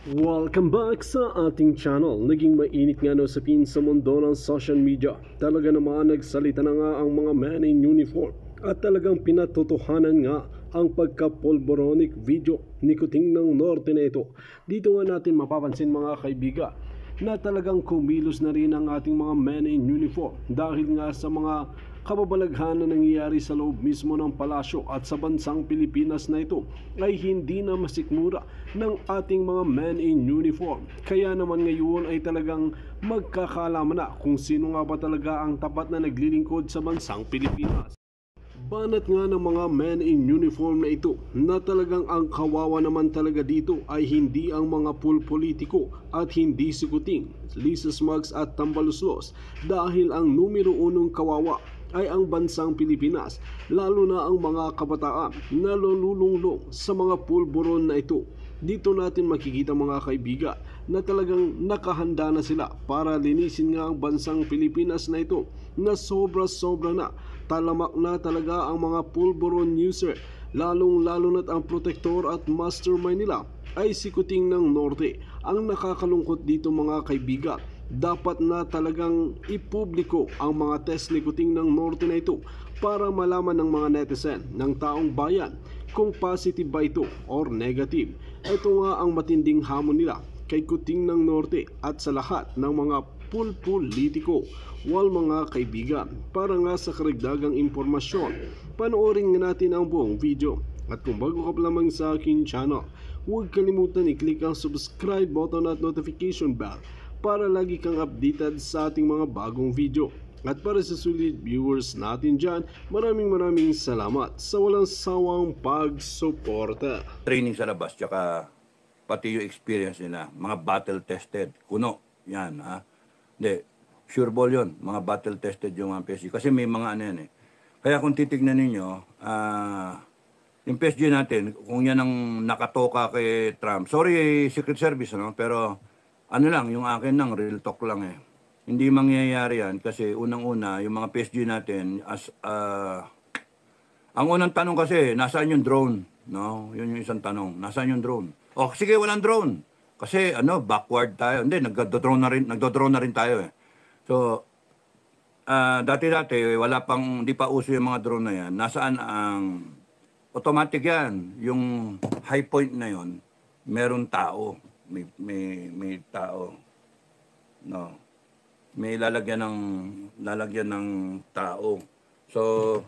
Welcome back sa ating channel. Naging mainit nga na usapin sa mundo ng social media. Talaga naman nagsalita na nga ang mga men in uniform at talagang pinatotohanan nga ang pagka-polboronic video ni Kuting ng Norte na ito. Dito nga natin mapapansin mga kaibigan na talagang kumilos na rin ang ating mga men in uniform dahil nga sa mga kababalaghan na nangyayari sa loob mismo ng palasyo at sa bansang Pilipinas na ito ay hindi na masikmura ng ating mga men in uniform. Kaya naman ngayon ay talagang magkakalaman na kung sino nga ba talaga ang tapat na naglilingkod sa bansang Pilipinas. Banat nga ng mga men in uniform na ito na talagang ang kawawa naman talaga dito ay hindi ang mga politiko at hindi si Kuting, Lisa Smugs at Tambaluslos dahil ang numero unong kawawa ay ang bansang Pilipinas, lalo na ang mga kabataan na lululunglong sa mga pulburon na ito. Dito natin makikita mga kaibigan na talagang nakahanda na sila para linisin nga ang bansang Pilipinas na ito na sobra-sobra na. Talamak na talaga ang mga pulburon user, lalong-lalo na't ang protektor at mastermind nila ay si Kuting ng Norte. Ang nakakalungkot dito mga kaibigan, dapat na talagang ipubliko ang mga test ni Kuting ng Norte na ito para malaman ng mga netizen ng taong bayan kung positive ba ito or negative. Ito nga ang matinding hamon nila kay Kuting ng Norte at sa lahat ng mga politiko. Wal mga kaibigan, para nga sa karagdagang impormasyon, panoorin nga natin ang buong video. At kung bago ka pa lamang sa aking channel, huwag kalimutan i-click ang subscribe button at notification bell para lagi kang updated sa ating mga bagong video. At para sa sulit viewers natin dyan, maraming salamat sa walang sawang pagsuporta. Training sa labas, tsaka pati yung experience nila, mga battle tested, kuno, yan ha. Hindi, sure ball yun, mga battle tested yung mga PSG. Kasi may mga ano yan eh. Kaya kung titignan ninyo, yung PSG natin, kung yan ang nakatoka kay Trump, sorry Secret Service, no? Pero ano lang, yung akin lang, real talk lang eh. Hindi mangyayari yan kasi unang-una, yung mga PSG natin, ang unang tanong kasi, nasaan yung drone? No? Yun yung isang tanong, nasaan yung drone? Oh, sige, walang drone. Kasi backward tayo. Hindi, nagdo-drone na rin tayo eh. So, dati-dati, wala pang, di pa uso yung mga drone na yan. Nasaan ang, automatic yan. Yung high point na yon, meron tao. May tao. No. May lalagyan ng tao. So,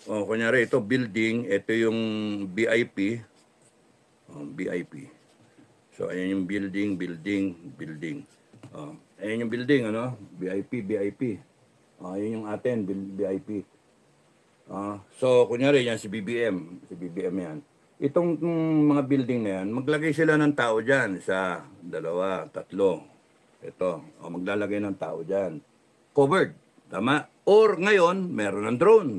kunyari ito building, ito yung BIP. BIP. So, ayan yung building. Ayan yung building, BIP. Ayan yung atin, BIP. So, kunyari yan si BBM yan. Itong mga building na yan, maglagay sila ng tao dyan. 1, 2, 3. Ito, maglalagay ng tao dyan. Covered, tama? Or ngayon, meron ng drone,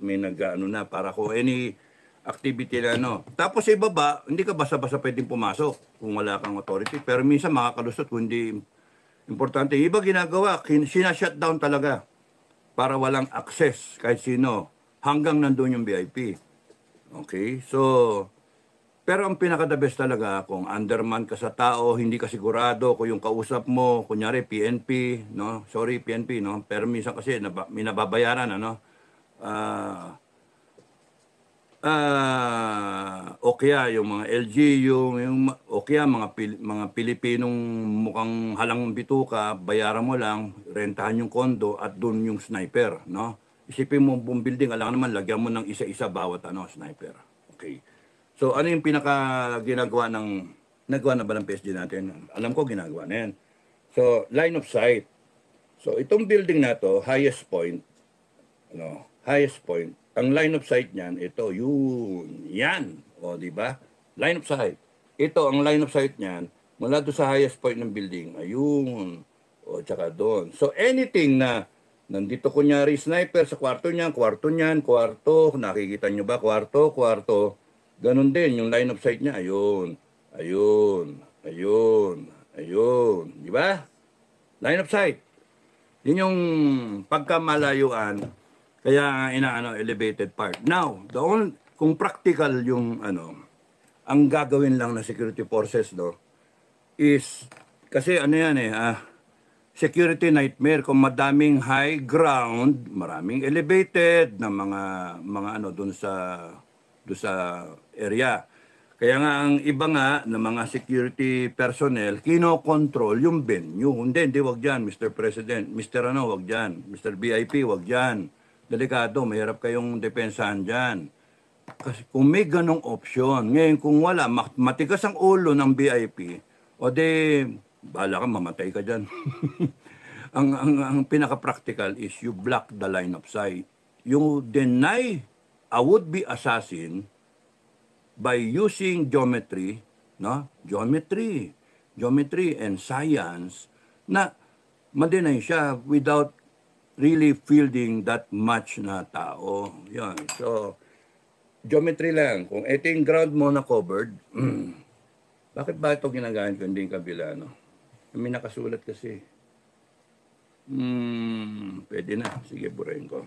may nag-ano na para kung any activity na Tapos sa ibaba, hindi ka basta-basta pwedeng pumasok kung wala kang authority. Pero minsan makakalusot kung hindi importante. Iba ginagawa, sinashutdown talaga para walang access kahit sino hanggang nandun yung VIP. Okay? So, pero ang pinaka-the best talaga kung underman ka sa tao, hindi ka sigurado kung yung kausap mo, kunyari PNP, no? Sorry PNP, no? Pero minsan kasi may nababayaran, o kaya yung mga LGU, o kaya mga Pilipinong mukhang halang bituka, bayaran mo lang, rentahan yung kondo at doon yung sniper, no? Isipin mo buong building, alam naman, lagyan mo ng isa-isa bawat sniper. Okay. So ano yung nagawa na ba ng PSG natin? Alam ko ginagawa na yan. So line of sight. So itong building na to, highest point, ang line of sight niyan, ito, yan. O, di ba? Line of sight. Ito, ang line of sight niyan, mula doon sa highest point ng building, ayun. O, tsaka doon. So, anything na, nandito kunyari, sniper sa kwarto niyan, nakikita nyo ba? Kwarto. Ganon din, yung line of sight niya, ayun. Di ba? Line of sight. Yun yung pagkamalayuan, kaya elevated part. Now, kung practical yung ang gagawin lang ng security forces, no, is, kasi ano yan security nightmare kung madaming high ground, maraming elevated na mga ano doon sa area. Kaya nga ang iba nga ng mga security personnel kinokontrol yung venue. Hindi wag diyan, Mr. President. Mr. ano, wag diyan. Mr. VIP, wag diyan. Delikado, mahirap kayong depensahan diyan. Kasi kung may ganong option, ngayon kung wala, matigas ang ulo ng VIP, o de, bahala ka, mamatay ka dyan. ang pinaka-practical is you block the line of sight. You deny a would-be assassin by using geometry, no? Geometry and science na ma-deny siya without really fielding that much na tao. Yan. So, geometry lang. Kung ito yung ground mo na covered, bakit ba ito ginagamit ko hindi yung kabila, no? May nakasulat kasi. Pwede na. Sige, burahin ko.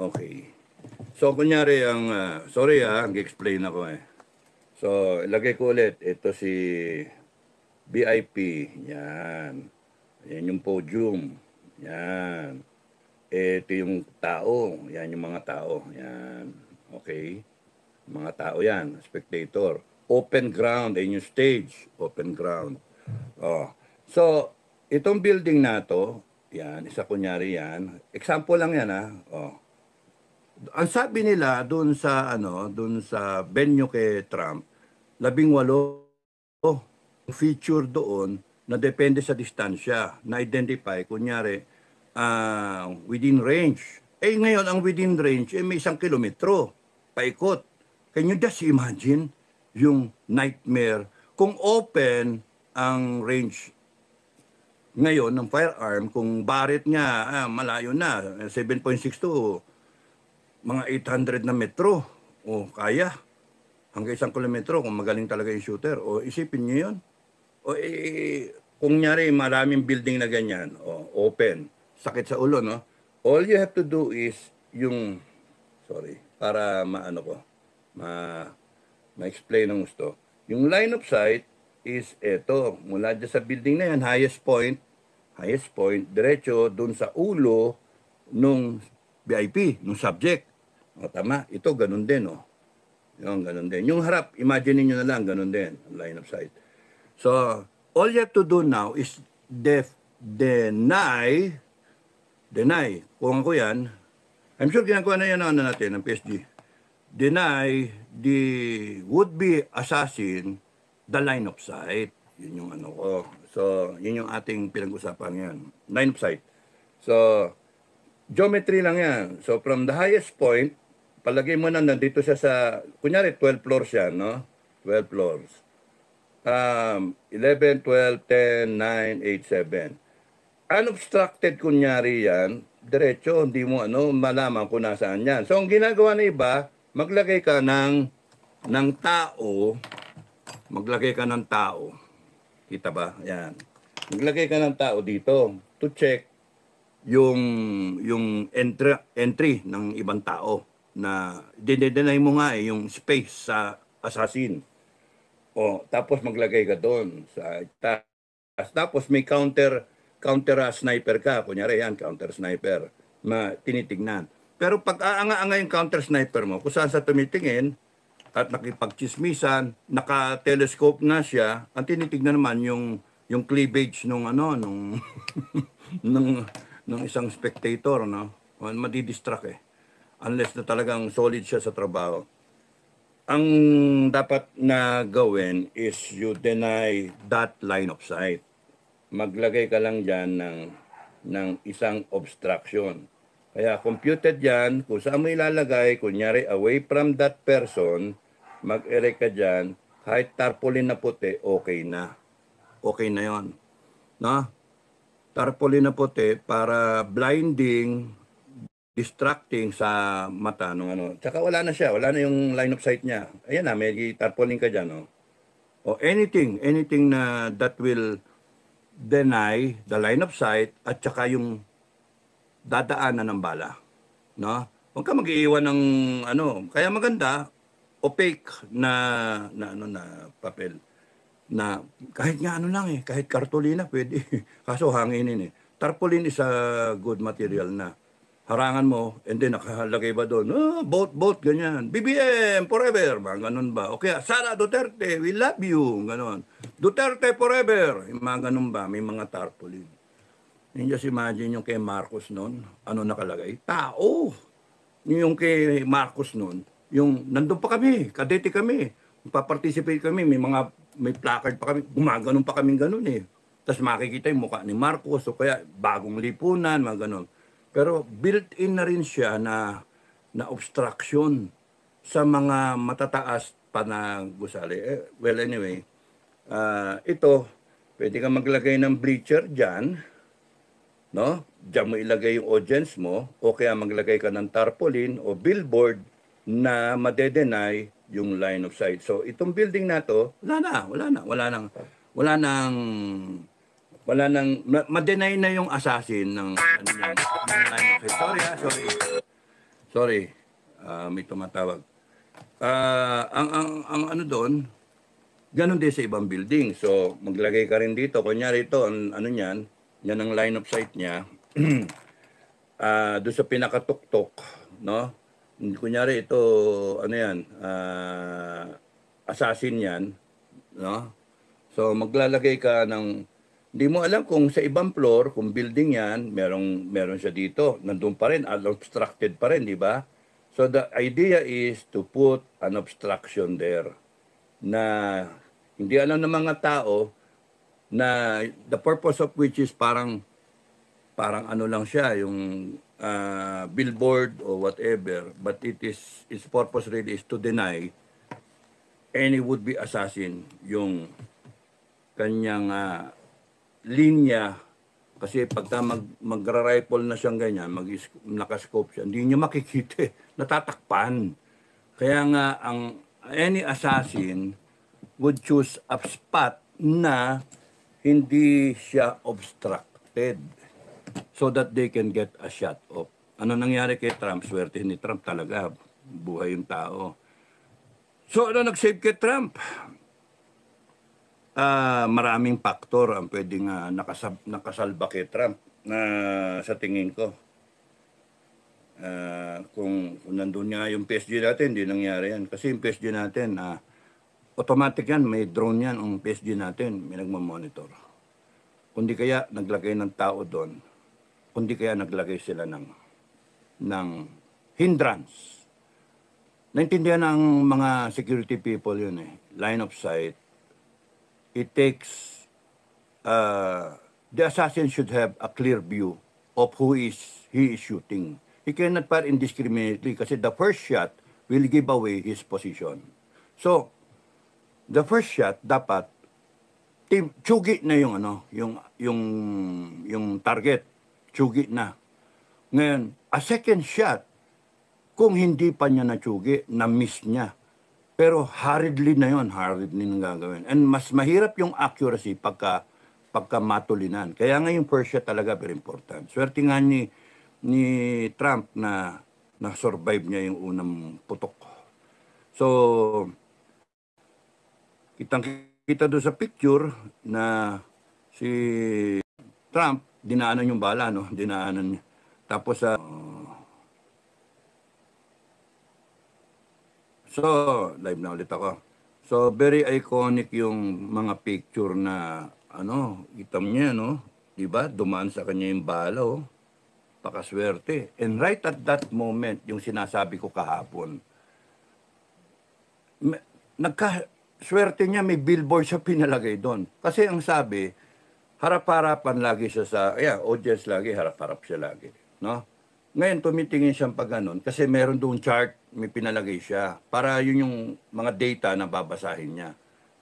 Okay. So, kunyari ang, sorry nag-explain ako So, ilagay ko ulit. Ito si VIP. Yan. Yan yung podium. Yan. Ito yung tao. Yan yung mga tao. Yan. Okay. Mga tao yan. Spectator. Open ground. Yan yung stage. Open ground. Oh. So, itong building na to, yan, isa kunyari yan. Example lang yan Oh. Ang sabi nila doon sa venue kay Trump, 18 feature doon na depende sa distansya na identify kunyari within range. Ngayon ang within range may 1 kilometro paikot. Can you just imagine yung nightmare kung open ang range ngayon ng firearm, kung Barrett nga malayo na 7.62 mga 800 na metro. O kaya. Hanggang 1 kilometro kung magaling talaga yung shooter. O isipin niyo yun. O kung nyari maraming building na ganyan, open, sakit sa ulo, no? All you have to do is yung, para ma-explain ng gusto. Yung line of sight is eto. Mula dyan sa building na yan, highest point, diretso dun sa ulo nung VIP, nung subject. Tama, ito ganun din, Yung ganun din. Yung harap, imagine niyo na lang, ganun din, line of sight. So, all you have to do now is deny, kung ako yan, I'm sure ginagawa na yan natin, ng PSG, deny the would-be assassin the line of sight. Yun yung ko. So, yun yung ating pinag-usapan ngayon. Line of sight. So, geometry lang yan. So, from the highest point, palagay mo na nandito siya sa, kunyari 12 floors yan, no? 12 floors. 11, 12, 10, 9, 8, 7. Unobstructed kunyari yan, diretso, hindi mo malaman kung nasaan yan. So, ang ginagawa na iba, maglagay ka ng tao, kita ba? Yan. Maglagay ka ng tao dito to check yung entry ng ibang tao na dinedeny mo nga yung space sa assassin. Tapos maglagay ka doon sa taas. Tapos may counter sniper ka. Kunyari yan, counter sniper. Tinitignan. Pero pag aanga-anga yung counter sniper mo, kung saan sa tumitingin, at nakipagchismisan, naka-telescope na siya, ang tinitignan naman yung cleavage nung ng isang spectator, no? Madidistract unless na talagang solid siya sa trabaho. Ang dapat na gawin is you deny that line of sight. Maglagay ka lang dyan ng isang obstruction. Kaya computed yan, kung saan mo ilalagay, kunyari away from that person, mag-erect ka dyan, kahit tarpaulin na puti, okay na. Okay na yon, no? Tarpaulin na puti para blinding, distracting sa mata nung Tsaka wala na siya, wala na yung line of sight niya. Ayan na, may tarpaulin ka dyan, O anything na that will deny the line of sight at saka yung dadaanan ng bala, no? Huwag ka mag-iiwan ng kaya maganda, opaque na papel na kahit nga ano lang kahit kartolina pwede. Kaso hanginin Tarpaulin is a good material na harangan mo and then nakalagay ba doon, boat, ganyan. BBM, forever, mga ganun ba? O kaya, Sara Duterte, we love you, ganon. Duterte forever, yung mga ganun ba? May mga tarpaulin. And just imagine yung kay Marcos noon, ano nakalagay? Tao. Yung kay Marcos noon, yung nandun pa kami, kadete kami, paparticipate kami, may placard pa kami, gumaganon pa kami ganun Tapos makikita yung mukha ni Marcos o kaya bagong lipunan, mga ganun. Pero built-in na rin siya na obstruction sa mga matataas pa na gusali. Well, anyway, ito, pwede ka maglagay ng bleacher dyan, no? Diyan mo ilagay yung audience mo, o kaya maglagay ka ng tarpaulin o billboard na madedenay yung line of sight. So, itong building na to, madenay na yung assassin ng line of sight. Sorry. May tumatawag. Ang ano doon, ganun din sa ibang building. So, maglagay ka rin dito. Kunyari ito, ano yan ang line of sight niya. Doon sa pinakatuktok, no? Kunyari ito, ano yan, assassin yan, no? So, maglalagay ka ng, hindi mo alam kung sa ibang floor, kung building yan, meron siya dito. Nandun pa rin, unobstructed pa rin, di ba? So the idea is to put an obstruction there na hindi alam ng mga tao na the purpose of which is parang ano lang siya, yung billboard or whatever, but its purpose really is to deny any would-be assassin yung kanyang linya, kasi pagka magra-rifle na siyang ganyan, nakascope siya, hindi niya makikita, natatakpan. Kaya nga, any assassin would choose a spot na hindi siya obstructed so that they can get a shot off. Ano nangyari kay Trump? Swerte ni Trump talaga, buhay yung tao. So ano nag-save kay Trump? Maraming faktor ang pwedeng nakasalba kay Trump na sa tingin ko. Kung nandun nga yung PSG natin, hindi nangyari yan. Kasi yung PSG natin, automatic yan, may drone yan ang PSG natin, may nagmamonitor. Kundi kaya naglagay ng tao doon, kundi kaya naglagay sila ng hindrance. Naintindihan ng mga security people yun line of sight. It takes, the assassin should have a clear view of he is shooting. He cannot fire indiscriminately kasi the first shot will give away his position. So, the first shot dapat tsugi na yung target, tsugi na. Ngayon, a second shot, kung hindi pa niya natsugi, na-miss niya. Pero hurriedly na ang gagawin. And mas mahirap yung accuracy pagka matulinan. Kaya nga yung first shot talaga very important. Swerte nga ni Trump na survive niya yung unang putok. So, kita doon sa picture na si Trump, dinaanan yung bala, no? Dinaanan niya. Tapos so, live na ulit ako. So, very iconic yung mga picture na, itam niya, no? Diba? Dumaan sa kanya yung bala, Pakaswerte. And right at that moment, yung sinasabi ko kahapon, swerte niya, may billboard siya pinalagay doon. Kasi ang sabi, harap-harapan lagi siya audience lagi, harap-harap siya lagi, no? Ngayon, tumitingin siyang pag ganun kasi meron doon chart, may pinalagay siya. Para yun yung mga data na babasahin niya.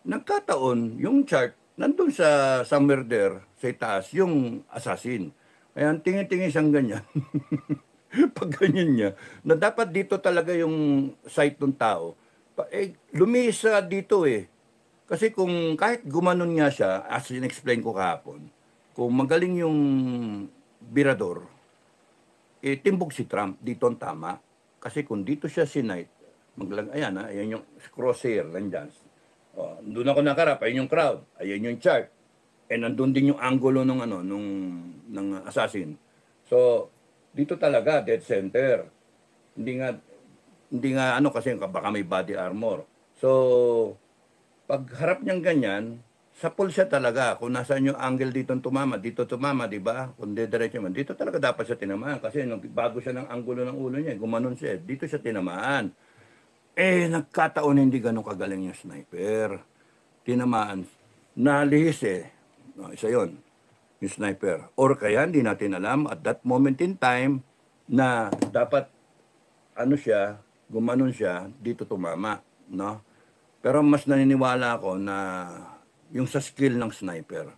Nagkataon, yung chart, nandun sa somewhere there, sa itaas, yung assassin. Kaya tingin-tingin siyang ganyan. Pag ganyan niya, na dapat dito talaga yung sight ng tao. Lumisa dito Kasi kung kahit gumanon nga siya, as in-explain ko kahapon, kung magaling yung birador, timbog si Trump, dito ang tama. Kasi kung dito siya sinight, Ayan, ayan yung crosshair, nandyan. Oh, doon ako nakarap, ayan yung crowd, ayan yung chart. And nandun din yung angulo ng assassin. So, dito talaga, dead center. Hindi nga, hindi nga ano kasi baka may body armor. So, pag harap niyang ganyan, sa pulsa talaga, kung nasaan yung angle dito tumama, di ba? Kung diretso man, dito talaga dapat siya tinamaan. Kasi nung bago siya ng angulo ng ulo niya, gumanon siya, dito siya tinamaan. Eh, nagkataon hindi ganun kagaling yung sniper. Tinamaan, nalihis eh. No, isa yon yung sniper. Or kaya hindi natin alam at that moment in time na dapat ano siya, gumanon siya, dito tumama. No? Pero mas naniniwala ako na yung sa skill ng sniper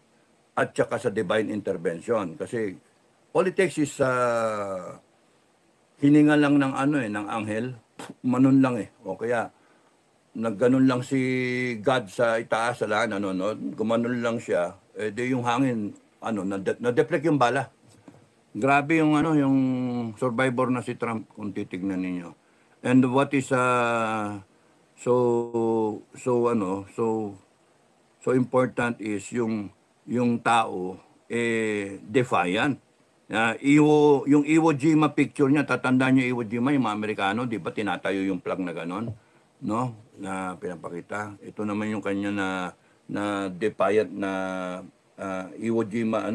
at saka sa divine intervention. Kasi all it takes is hininga lang ng ano eh, ng anghel, manon lang eh. O kaya nagganon lang si God sa itaas sa lahat, nanonood, gumanon lang siya, eh di yung hangin, ano, na-deflect yung bala. Grabe yung ano, yung survivor na si Trump kung titignan ninyo. And what is so so important is yung tao defiant. Yung Iwo Jima picture niya, tatandaan niyo Iwo Jima, yung mga Amerikano, di ba tinatayo yung flag na ganon, no? Na pinapakita. Ito naman yung kanya na defiant na Iwo Jima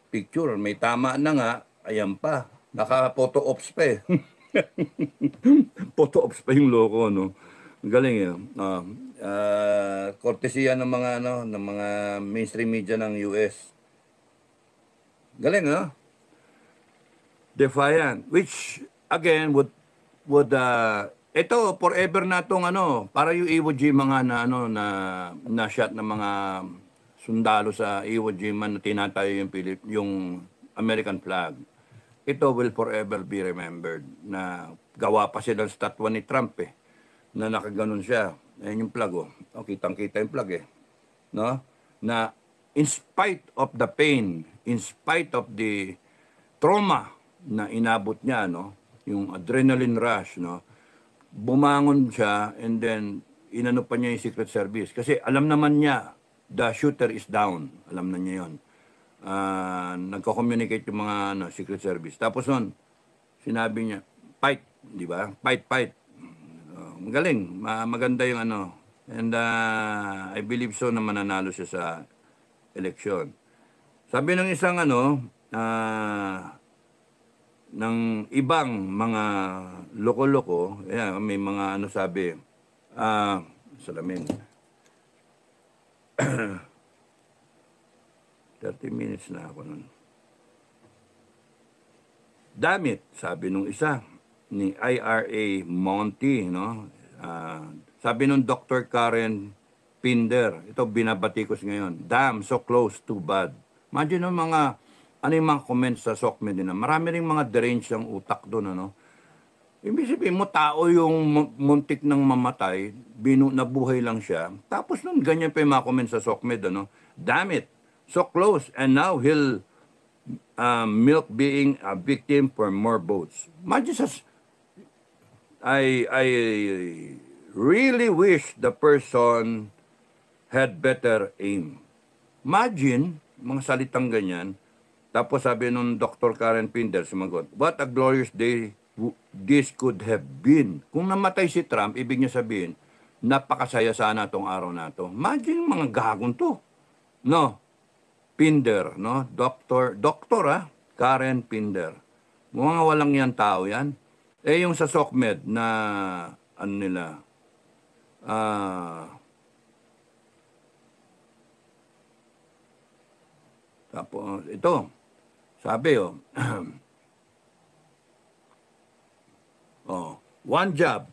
picture. May tama na nga, ayan pa. Naka-photo ops pa eh. Photo ops pa yung loko, no? Galing eh. Kortesiya ng mga ng mga mainstream media ng US. Galing, no? Defiant, which again would ito forever na tong para yung Iwo Jima nga na shot ng mga sundalo sa Iwo Jima na tinatayo yung American flag. Ito will forever be remembered na gawa pa sila ng statwa ni Trump eh, na nakaganon siya. Ayan yung flag oh. Kitang-kita yung flag eh. No? Na in spite of the pain, in spite of the trauma na inabot niya, yung adrenaline rush, bumangon siya and then inano pa niya yung Secret Service. Kasi alam naman niya, the shooter is down. Alam na niya yun. Nagko-communicate yung mga Secret Service. Tapos nun, sinabi niya, fight, di ba? Fight. Magaling, maganda yung And I believe so na mananalo siya sa eleksyon. Sabi ng isang ng ibang mga loko-loko, may mga sabi, salamin. 30 minutes na ako nun. Damit, sabi nung isa, ni IRA Monty, sabi nung Dr. Karen Pinder, ito binabatikos ngayon, damn, so close, too bad. Imagine yung mga, yung mga comments sa SOCMED din, marami rin mga deranged ang utak doon, Ibig sabihin mo, tao yung muntik ng mamatay, nabuhay lang siya. Tapos nun, ganyan pa yung mga comments sa SOCMED, damn it, so close, and now he'll milk being a victim for more votes. Imagine, I really wish the person had better aim. Imagine, mga salitang ganyan, tapos sabi nung Dr. Karen Pinder, sumagot, what a glorious day this could have been. Kung namatay si Trump, ibig niya sabihin, napakasaya sana tong araw na to. Imagine mga gagong to. Pinder, Dr. Karen Pinder. Mga walang yan tao yan. Yung sa SOCMED na, nila, tapos, ito, sabi, one job,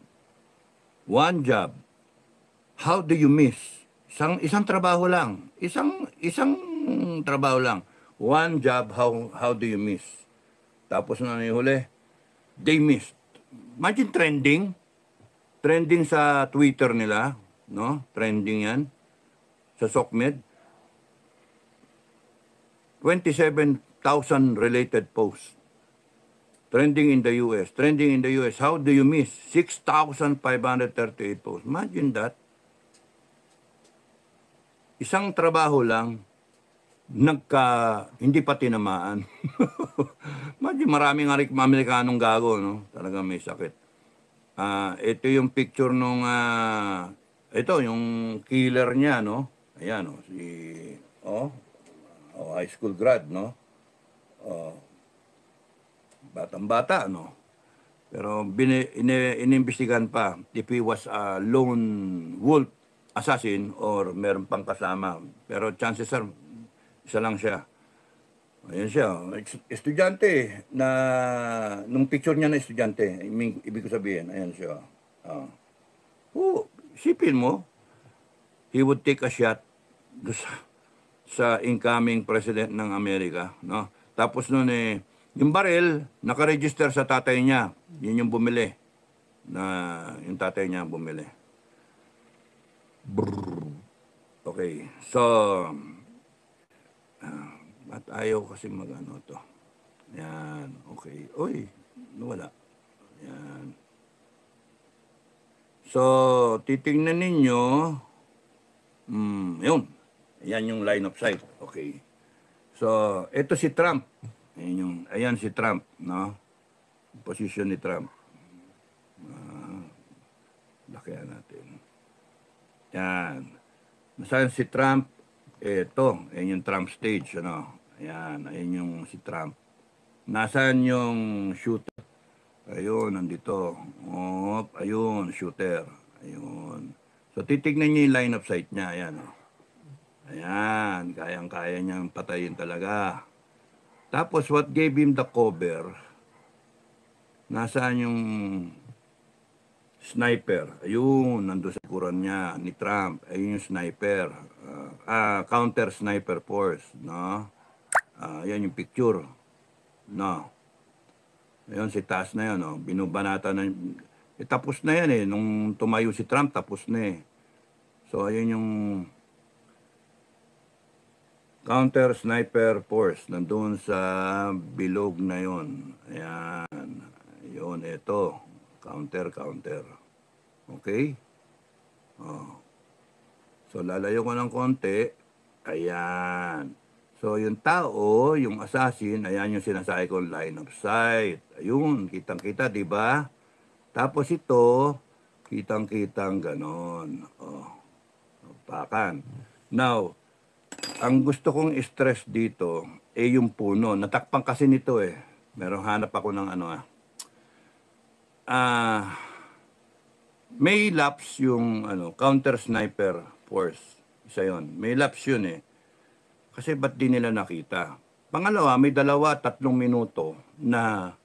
how do you miss? Isang trabaho lang, isang trabaho lang, one job, how do you miss? Tapos na huli, they missed. Imagine trending sa Twitter nila, trending yan, sa SOCMED, 27,000 related posts. Trending in the US. Trending in the US. How do you miss? 6,538 posts. Imagine that. Isang trabaho lang, hindi pa tinamaan. Imagine, maraming Amerikanong gago, no? Talaga may sakit. Ito yung picture nung, ito, yung killer niya, no? Ayan, no? High school grad, no? Batang-bata, no? Pero inimbestigahan pa if he was a lone wolf assassin or meron pang kasama. Pero chances are, isa lang siya. Ayan siya. Estudyante na, nung picture niya na estudyante, ibig ko sabihin, ayan siya. Isipin mo, he would take a shot sa incoming president ng Amerika, no? Tapos noon yung baril, nakaregister sa tatay niya. Yun yung bumili. Yung tatay niya bumili. Okay. So, at ayaw kasi mag-ano to. Yan. Okay. Uy, wala. Yan. So, titingnan ninyo. Yun. Yan yung line of sight. Okay. So, ito si Trump. Ayan si Trump, no? Position ni Trump. Lakihan natin. Yan. Nasaan si Trump? Ito, ayan yung Trump stage, ano? Ayan, ayan yung si Trump. Nasaan yung shooter? Ayun, nandito. Ayun, shooter. Ayun. So, titignan niyo yung line of sight niya. Ayan, oh. Ayan, kayang-kaya niyang patayin talaga. Tapos, what gave him the cover? Nasaan yung sniper? Ayun, nandun sa kuran niya ni Trump. Ayun yung sniper. Counter sniper force, no? Yan yung picture. No. Ayun, si taas na yan, no? Binubanata na. Tapos na yan, Nung tumayo si Trump, tapos na, So, ayun yung counter sniper force. Nandun sa bilog na yon. Ayan. Yun, ito. Counter. Okay? So, lalayo ko ng konti. Ayan. So, yung tao, yung assassin, ayan yung sinasabi ko line of sight. Ayun, kitang-kita, di ba? Tapos ito, kitang-kitang ganon. Pakan. Now, ang gusto kong stress dito, yung puno. Natakpan kasi nito, Merong hanap ako ng may lapse yung counter sniper force. Isa yon. May lapse yun Kasi ba't di nila nakita? Pangalawa, may 2-3 minuto na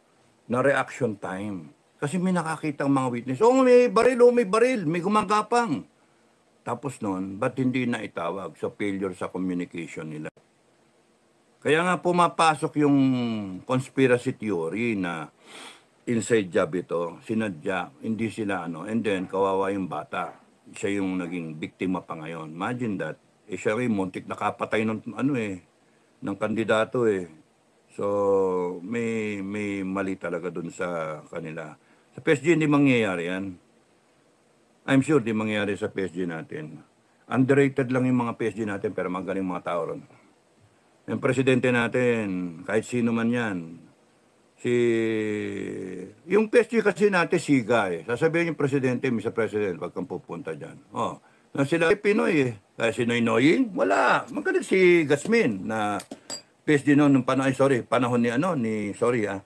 reaction time. Kasi may nakakita ang mga witness. May baril, may gumagapang. Tapos noon, ba't hindi na itawag sa failure sa communication nila? Kaya nga pumapasok yung conspiracy theory na inside job ito, sinadya, hindi sila and then kawawa yung bata. Siya yung naging biktima pa ngayon. Imagine that. Siya rin, muntik nakapatay ng ng kandidato So, may mali talaga dun sa kanila. Sa PSG hindi mangyayari yan. I'm sure di mangyayari sa PSG natin. Underrated lang yung mga PSG natin pero magaling mga tao ron. Yung presidente natin, kahit sino man yan, yung PSG kasi natin siga Sasabihin yung presidente, Mr. President, wag kang pupunta dyan. Na sila Pinoy Kaya si Noynoying, wala. Magaling si Gasmin na PSG noon nung panahon ni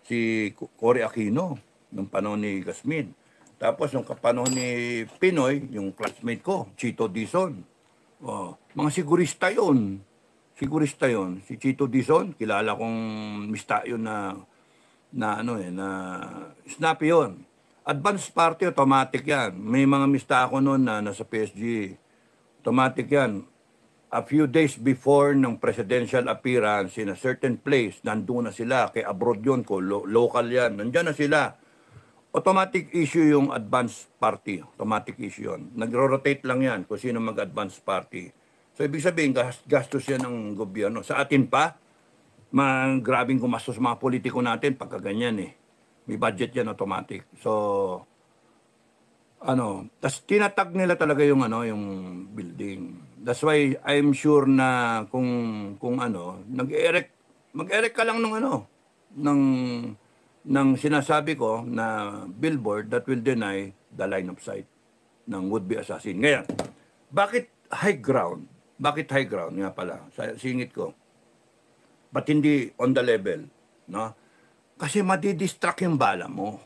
si Cory Aquino nung panahon ni Gasmin. Tapos nung panahon ni Pinoy, yung classmate ko, Chito Dizon. Mga sigurista yun. Si Chito Dizon, kilala kong mista yun na snappy yun. Advanced party, automatic yan. May mga mista ako noon na nasa PSG. Automatic yan. A few days before ng presidential appearance in a certain place, nandun na sila. Kay abroad yun ko, local yan. Nandyan na sila. Automatic issue yung advanced party. Automatic issue yun. Nagro-rotate lang yan kung sino mag-advanced party. So, ibig sabihin, gastos yan ng gobyerno. Sa atin pa, grabing gumastos mga politiko natin pagka ganyan May budget yan automatic. So, tas tinatag nila talaga yung yung building. That's why I'm sure na kung mag-erect ka lang ng ng sinasabi ko na billboard that will deny the line of sight ng would-be assassin. Ngayon, bakit high ground? Bakit high ground nga pala? Sa singit ko. Ba't hindi on the level, no? Kasi madidistract yung bala mo.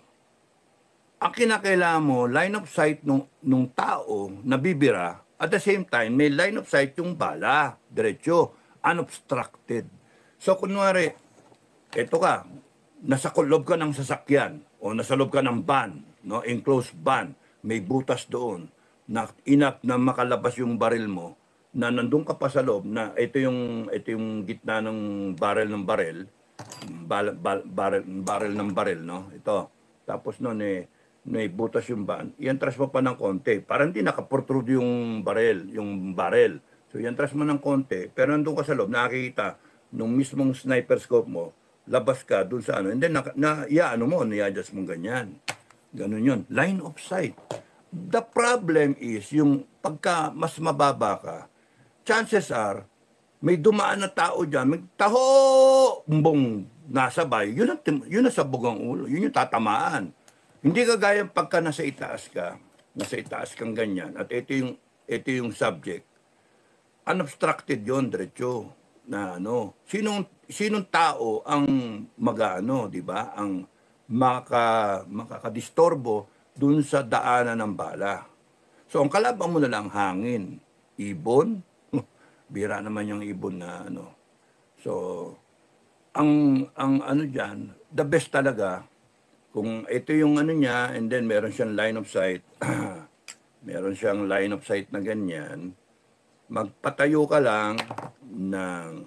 Ang kinakailangan mo, line of sight nung tao na bibira, at the same time, may line of sight yung bala, diretso, unobstructed. So, kunwari, eto ka, nasa loob ka ng sasakyan, o nasa loob ka ng van, no, enclosed van, may butas doon, na enough na makalabas yung baril mo, na nandun ka pa sa loob, na ito yung gitna ng barrel ng barrel, barrel ng barrel, no, ito. Tapos noon may butas yung van, iantras mo pa ng konti. Para hindi nakaprotrude yung barrel. So, iantras mo ng konti, pero nandun ka sa loob, nakikita, nung mismong sniper scope mo, labas ka dun sa and then, i-adjust mo ganyan. Ganun yun. Line of sight. The problem is, yung pagka mas mababa ka, chances are, may dumaan na tao dyan, may taho, bumbong, nasabay, yun ang sabog ang ulo, yun yung tatamaan. Hindi kagaya pagka nasa itaas kang ganyan, at ito yung subject, unobstructed yon diretso, na sinong tao ang di ba, ang makakadistorbo dun sa daanan ng bala. So, ang kalaban mo na lang hangin, ibon, bira naman yung ibon na So, ang dyan, the best talaga, kung ito yung niya, and then meron siyang line of sight, na ganyan, magpatayo ka lang ng